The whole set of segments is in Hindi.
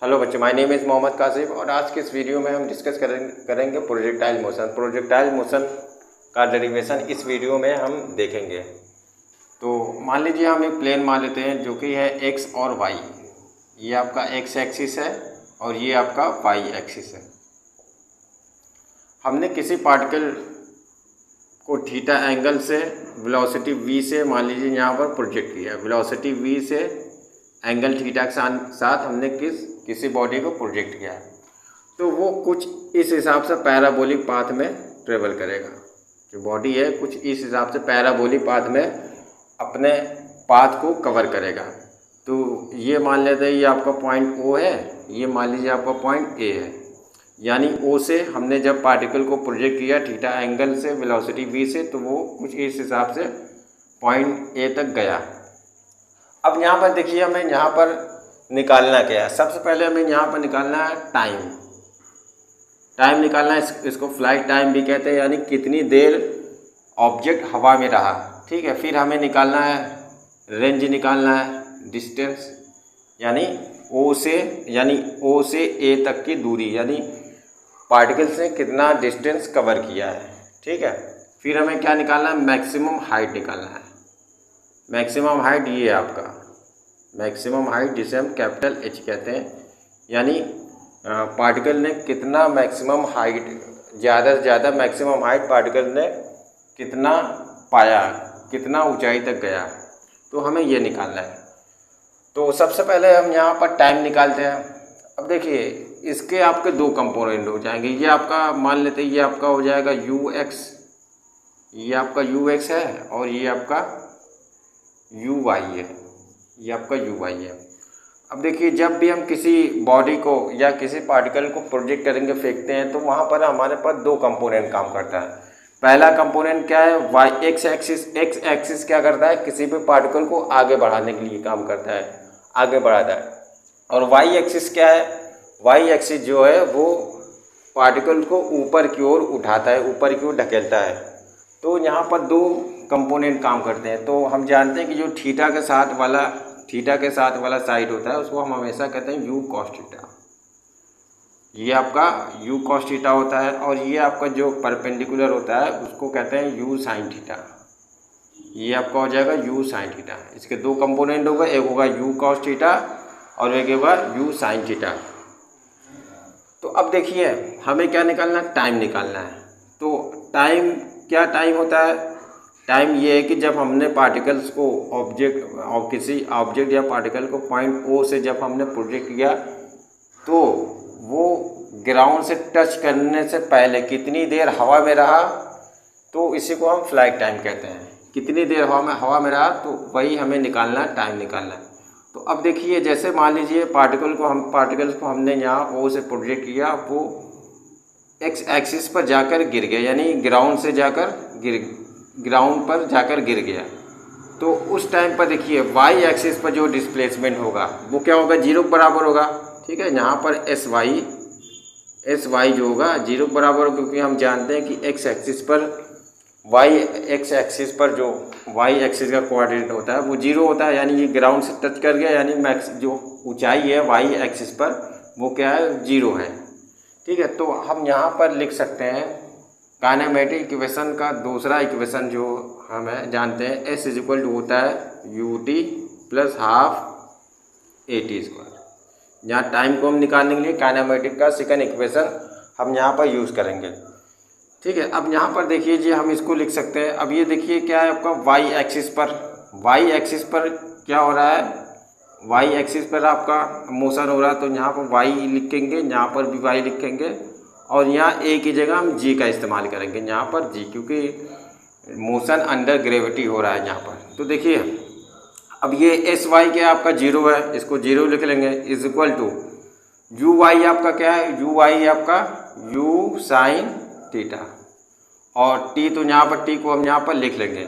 हेलो बच्चों, my name is Mohammad Kashif और आज के इस वीडियो में हम डिस्कस करेंगे प्रोजेक्टाइल मोशन। प्रोजेक्टाइल मोशन का डेरिवेशन इस वीडियो में हम देखेंगे। तो मान लीजिए हम एक प्लेन मान लेते हैं जो कि है एक्स और वाई। ये आपका एक्स एक्सिस है और ये आपका वाई एक्सिस है। हमने किसी पार्टिकल को थीटा एंगल से वेलोसिटी v से मान लीजिए यहाँ पर प्रोजेक्ट किया। वेलोसिटी v से एंगल थीटा के साथ हमने किसी बॉडी को प्रोजेक्ट किया है, तो वो कुछ इस हिसाब से पैराबोलिक पाथ में ट्रेवल करेगा। जो बॉडी है कुछ इस हिसाब से पैराबोलिक पाथ में अपने पाथ को कवर करेगा। तो ये मान लेते हैं ये आपका पॉइंट O है, ये मान लीजिए आपका पॉइंट A है। यानी O से हमने जब पार्टिकल को प्रोजेक्ट किया थीटा एंगल से वेलोसिटी v से, तो वो कुछ इस हिसाब से पॉइंट A तक गया। अब यहाँ पर देखिए हमें यहाँ पर निकालना क्या है। सबसे पहले हमें यहाँ पर निकालना है टाइम निकालना है। इसको फ्लाइट टाइम भी कहते हैं, यानी कितनी देर ऑब्जेक्ट हवा में रहा। ठीक है, फिर हमें निकालना है रेंज, निकालना है डिस्टेंस, यानी O से A तक की दूरी, यानी पार्टिकल से कितना डिस्टेंस कवर किया है। ठीक है, फिर हमें क्या निकालना है, मैक्सिमम हाइट निकालना है। मैक्सिमम हाइट ये है आपका मैक्सिमम हाइट, जिसे हम कैपिटल H कहते हैं, यानी पार्टिकल ने कितना मैक्सिमम हाइट, ज़्यादा से ज़्यादा मैक्सिमम हाइट पार्टिकल ने कितना पाया, कितना ऊंचाई तक गया। तो हमें ये निकालना है। तो सबसे पहले हम यहाँ पर टाइम निकालते हैं। अब देखिए इसके आपके दो कंपोनेंट हो जाएंगे। ये आपका मान लेते हैं ये आपका हो जाएगा ux, ये आपका ux है और ये आपका uy है, ये आपका uy है। अब देखिए जब भी हम किसी बॉडी को या किसी पार्टिकल को प्रोजेक्ट करेंगे, फेंकते हैं, तो वहाँ पर हमारे पास दो कंपोनेंट काम करता है। पहला कंपोनेंट क्या है, वाई एक्स एक्सिस क्या करता है, किसी भी पार्टिकल को आगे बढ़ाने के लिए काम करता है, आगे बढ़ाता है। और वाई एक्सिस क्या है, वाई एक्सिस जो है वो पार्टिकल को ऊपर की ओर उठाता है, ऊपर की ओर ढकेलता है। तो यहाँ पर दो कंपोनेंट काम करते हैं। तो हम जानते हैं कि जो थीटा के साथ वाला साइड होता है उसको हम हमेशा कहते हैं u cos थीटा। ये आपका u cos थीटा होता है, और ये आपका जो परपेंडिकुलर होता है उसको कहते हैं u sin थीटा। ये आपका हो जाएगा u sin थीटा। इसके दो कंपोनेंट होगा, एक होगा u cos थीटा और एक होगा u sin थीटा। तो अब देखिए हमें क्या निकालना है, टाइम निकालना है। तो टाइम होता है, टाइम ये है कि जब हमने पार्टिकल्स को किसी ऑब्जेक्ट या पार्टिकल को पॉइंट O से जब हमने प्रोजेक्ट किया, तो वो ग्राउंड से टच करने से पहले कितनी देर हवा में रहा, तो इसी को हम फ्लाइट टाइम कहते हैं। कितनी देर हवा में रहा, तो वही हमें निकालना है, टाइम निकालना है। तो अब देखिए जैसे मान लीजिए पार्टिकल्स को हमने यहाँ O से प्रोजेक्ट किया, वो एक्स एक्सिस पर जाकर गिर गया, यानी ग्राउंड पर जाकर गिर गया। तो उस टाइम पर देखिए वाई एक्सिस पर जो डिस्प्लेसमेंट होगा वो क्या होगा, 0 के बराबर होगा। ठीक है, यहाँ पर एस वाई जो होगा 0 के बराबर होगा, क्योंकि हम जानते हैं कि एक्स एक्सिस पर जो वाई एक्सिस का कोऑर्डिनेट होता है वो 0 होता है, यानी ये ग्राउंड से टच कर गया, यानी मैक्स जो ऊंचाई है वाई एक्सिस पर वो क्या है, 0 है। ठीक है, तो हम यहाँ पर लिख सकते हैं काइनेमेटिक इक्वेशन का दूसरा इक्वेशन जो हमें जानते हैं, S = होता है ut + ½ at²। यहाँ टाइम को हम निकालने के लिए काइनेमेटिक का सेकंड इक्वेशन हम यहाँ पर यूज़ करेंगे। ठीक है, अब यहाँ पर देखिए जी हम इसको लिख सकते हैं। अब ये देखिए क्या है आपका वाई एक्सिस पर क्या हो रहा है, वाई एक्सिस पर आपका मोशन हो रहा है। तो यहाँ पर वाई लिखेंगे, यहाँ पर भी वाई लिखेंगे, और यहाँ ए की जगह हम जी का इस्तेमाल करेंगे, यहाँ पर जी, क्योंकि मोशन अंडर ग्रेविटी हो रहा है यहाँ पर। तो देखिए अब ये एस वाई क्या आपका 0 है, इसको 0 लिख लेंगे, = यू वाई आपका क्या है, यू वाई आपका u sin थीटा, और टी तो यहाँ पर टी को हम यहाँ पर लिख लेंगे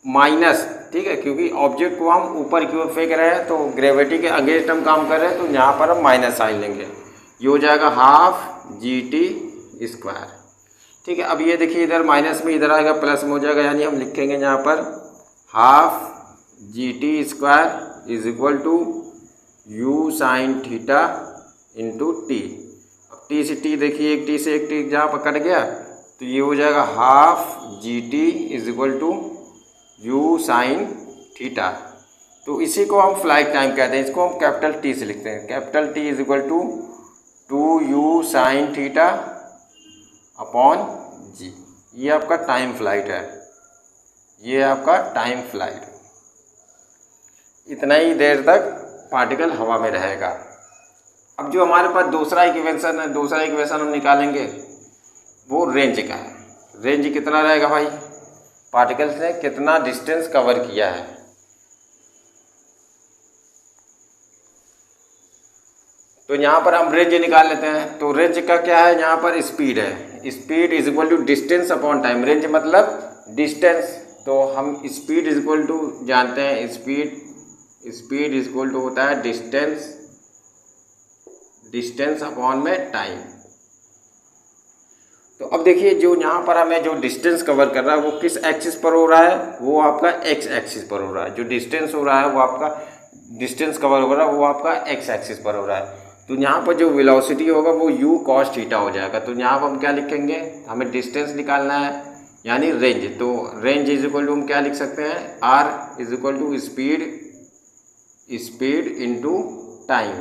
माइनस। ठीक है, क्योंकि ऑब्जेक्ट को हम ऊपर की ओर फेंक रहे हैं, तो ग्रेविटी के अगेंस्ट हम काम कर रहे हैं, तो यहाँ पर हम माइनस साइन लेंगे। ये हो जाएगा ½ gt²। ठीक है, अब ये देखिए इधर माइनस में इधर आएगा प्लस में हो जाएगा, यानी हम लिखेंगे यहाँ पर ½ gt² = u sign theta into T. अब टी से टी देखिए, एक टी से एक टी जहाँ पर कट गया तो ये हो जाएगा half G T is equal to U sine theta. तो इसी को हम फ्लाइट टाइम कहते हैं, इसको हम कैपिटल टी से लिखते हैं। Capital t is equal to 2u sine theta upon g. ये आपका टाइम फ्लाइट है, ये आपका टाइम फ्लाइट। इतना ही देर तक पार्टिकल हवा में रहेगा। अब जो हमारे पास दूसरा इक्वेशन है, दूसरा इक्वेशन हम निकालेंगे वो रेंज का है। रेंज कितना रहेगा भाई, पार्टिकल्स ने कितना डिस्टेंस कवर किया है। तो यहाँ पर हम रेंज निकाल लेते हैं। तो रेंज का क्या है, यहाँ पर स्पीड है, speed is equal to distance upon time. Range मतलब डिस्टेंस, तो हम स्पीड इज इक्वल टू जानते हैं, स्पीड इज इक्वल टू होता है डिस्टेंस अपॉन में टाइम। तो अब देखिए जो यहाँ पर हमें जो डिस्टेंस कवर कर रहा है वो किस एक्सिस पर हो रहा है, वो आपका एक्स एक्सिस पर हो रहा है। जो डिस्टेंस हो रहा है वो आपका डिस्टेंस कवर हो रहा है वो आपका एक्स एक्सिस पर हो रहा है। तो यहाँ पर जो वेलोसिटी होगा वो u cos थीटा हो जाएगा। तो यहाँ पर हम क्या लिखेंगे, हमें डिस्टेंस निकालना है यानी रेंज। तो रेंज इज इक्वल टू हम क्या लिख सकते हैं, r is equal to speed into time.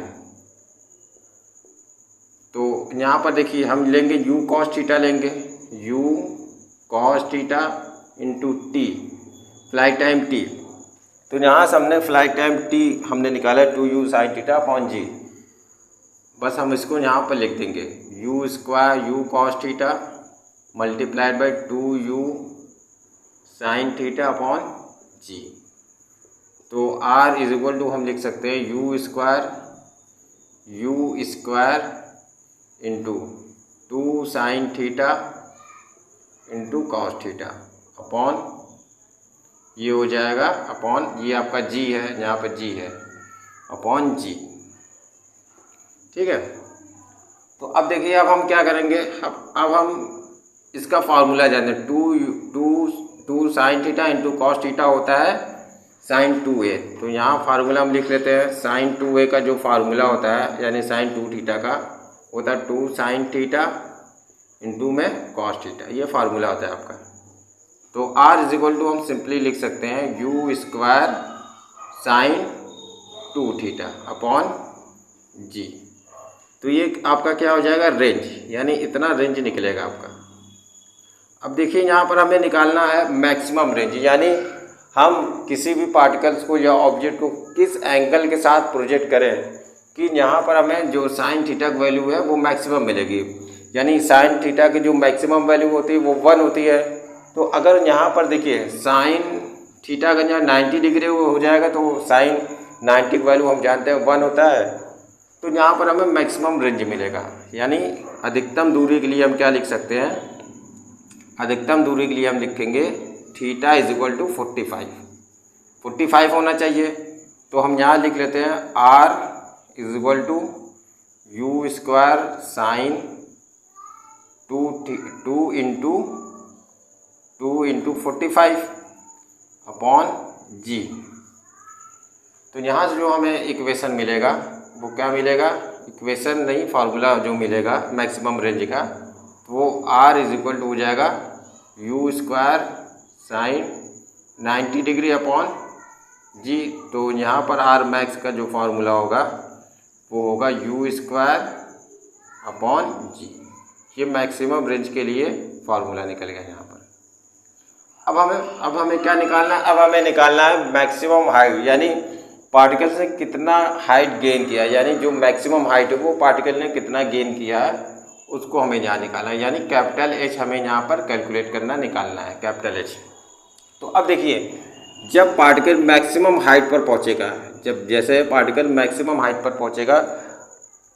तो यहाँ पर देखिए हम लेंगे u cos थीटा लेंगे, u cos theta into T, flight time t। तो यहाँ से हमने फ्लाइट टाइम t हमने निकाला 2u साइन थीटा अपॉन जी। बस हम इसको यहाँ पर लिख देंगे u square u cos theta multiplied by 2u sine theta upon g. तो r इज इक्वल टू हम लिख सकते हैं u square into 2 sine theta into cos theta upon ये हो जाएगा अपॉन ये आपका g है, यहाँ पर g है अपॉन जी। ठीक है। तो अब देखिए अब हम क्या करेंगे, अब हम इसका फार्मूला जानते हैं। 2 sine theta into cos theta होता है साइन 2a। तो यहाँ फार्मूला हम लिख लेते हैं। साइन 2a का जो फार्मूला होता है यानी साइन 2 थीटा का होता है 2 साइन थीटा इंटू में कॉस थीटा, ये फार्मूला होता है आपका। तो r इज इक्वल टू हम सिंपली लिख सकते हैं u square sine 2 theta upon g. तो ये आपका क्या हो जाएगा, रेंज, यानी इतना रेंज निकलेगा आपका। अब देखिए यहाँ पर हमें निकालना है मैक्सिमम रेंज, यानी हम किसी भी पार्टिकल्स को या ऑब्जेक्ट को किस एंगल के साथ प्रोजेक्ट करें कि यहाँ पर हमें जो साइन थीटा की वैल्यू है वो मैक्सिमम मिलेगी। यानी साइन थीटा की जो मैक्सिमम वैल्यू होती है वो 1 होती है। तो अगर यहाँ पर देखिए साइन थीटा का जहाँ 90 डिग्री हो जाएगा तो साइन 90 की वैल्यू हम जानते हैं 1 होता है। तो यहाँ पर हमें मैक्सिमम रेंज मिलेगा। यानी अधिकतम दूरी के लिए हम क्या लिख सकते हैं, अधिकतम दूरी के लिए हम लिखेंगे थीटा इज इक्वल टू 45 होना चाहिए। तो हम यहाँ लिख लेते हैं r is equal to u square sine 2 into 45 upon g. तो यहाँ से जो हमें इक्वेशन मिलेगा वो क्या मिलेगा, इक्वेशन नहीं फार्मूला जो मिलेगा मैक्सिमम रेंज का, वो r इज इक्वल टू हो जाएगा u square sine 90 degree upon g. तो यहाँ पर r मैक्स का जो फार्मूला होगा वो होगा u स्क्वायर अपॉन जी। ये मैक्सिमम रेंज के लिए फार्मूला निकल गया यहाँ पर। अब हमें क्या निकालना है, अब हमें निकालना है मैक्सिमम हाइट, यानी पार्टिकल से कितना हाइट गेन किया, यानी जो मैक्सिमम हाइट है वो पार्टिकल ने कितना गेन किया है उसको हमें यहाँ निकालना है। यानी कैपिटल H हमें यहाँ पर कैलकुलेट करना निकालना है, कैपिटल H। तो अब देखिए जब पार्टिकल मैक्सिमम हाइट पर पहुँचेगा, जब जैसे पार्टिकल मैक्सिमम हाइट पर पहुँचेगा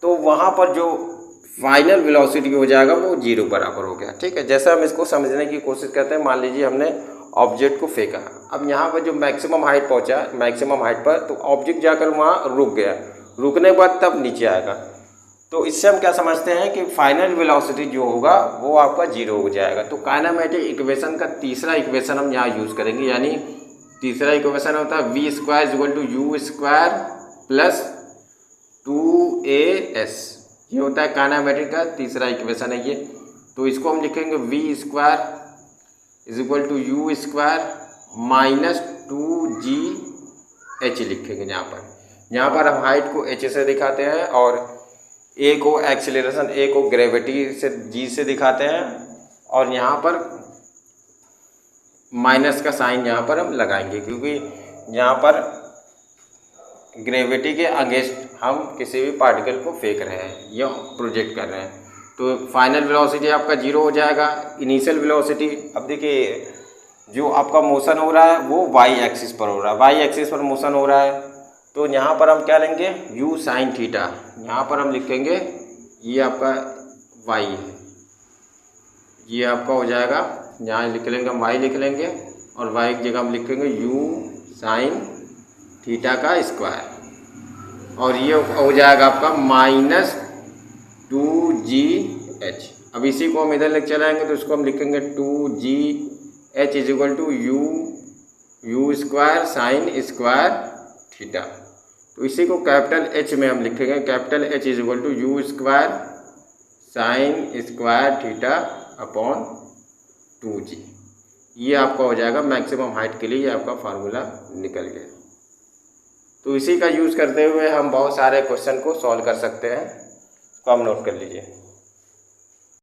तो वहाँ पर जो फाइनल वेलोसिटी हो जाएगा वो 0 बराबर हो गया। ठीक है। जैसे हम इसको समझने की कोशिश करते हैं, मान लीजिए हमने ऑब्जेक्ट को फेंका, अब यहाँ पर जो मैक्सिमम हाइट पहुँचा, मैक्सिमम हाइट पर, तो ऑब्जेक्ट जाकर वहाँ रुक गया, रुकने के बाद तब नीचे आएगा। तो इससे हम क्या समझते हैं कि फाइनल वेलोसिटी जो होगा वो आपका 0 हो जाएगा। तो काइनेमेटिक इक्वेशन का तीसरा इक्वेशन हम यहाँ यूज़ करेंगे, यानी तीसरा इक्वेशन होता है v square equal to u square plus 2as, ये होता है काइनेमेटिक का तीसरा इक्वेशन है ये। तो इसको हम लिखेंगे v square is equal to U square minus 2gh लिखेंगे। यहाँ पर हम हाइट को h से दिखाते हैं और a को एक्सीलरेशन, a को ग्रेविटी से g से दिखाते हैं, और यहाँ पर माइनस का साइन यहाँ पर हम लगाएंगे क्योंकि यहाँ पर ग्रेविटी के अगेंस्ट हम किसी भी पार्टिकल को फेंक रहे हैं या प्रोजेक्ट कर रहे हैं। तो फाइनल वेलोसिटी आपका 0 हो जाएगा। इनिशियल वेलोसिटी, अब देखिए जो आपका मोशन हो रहा है वो वाई एक्सिस पर हो रहा है, वाई एक्सिस पर मोशन हो रहा है। तो यहाँ पर हम क्या लेंगे, u साइन थीटा, यहाँ पर हम लिखेंगे ये आपका y है, ये आपका हो जाएगा, यहाँ लिख लेंगे हम y लिख लेंगे और y की जगह हम लिखेंगे u साइन थीटा का स्क्वायर, और ये हो जाएगा आपका माइनस 2gh। अब इसी को हम इधर लेके चलाएंगे तो इसको हम लिखेंगे 2gh is equal to U square sine square theta. तो इसी को कैपिटल H में हम लिखेंगे, capital H is equal to U square sine square theta upon 2g। ये आपका हो जाएगा मैक्सिमम हाइट के लिए, ये आपका फार्मूला निकल गया। तो इसी का यूज़ करते हुए हम बहुत सारे क्वेश्चन को सॉल्व कर सकते हैं, तो आप नोट कर लीजिए।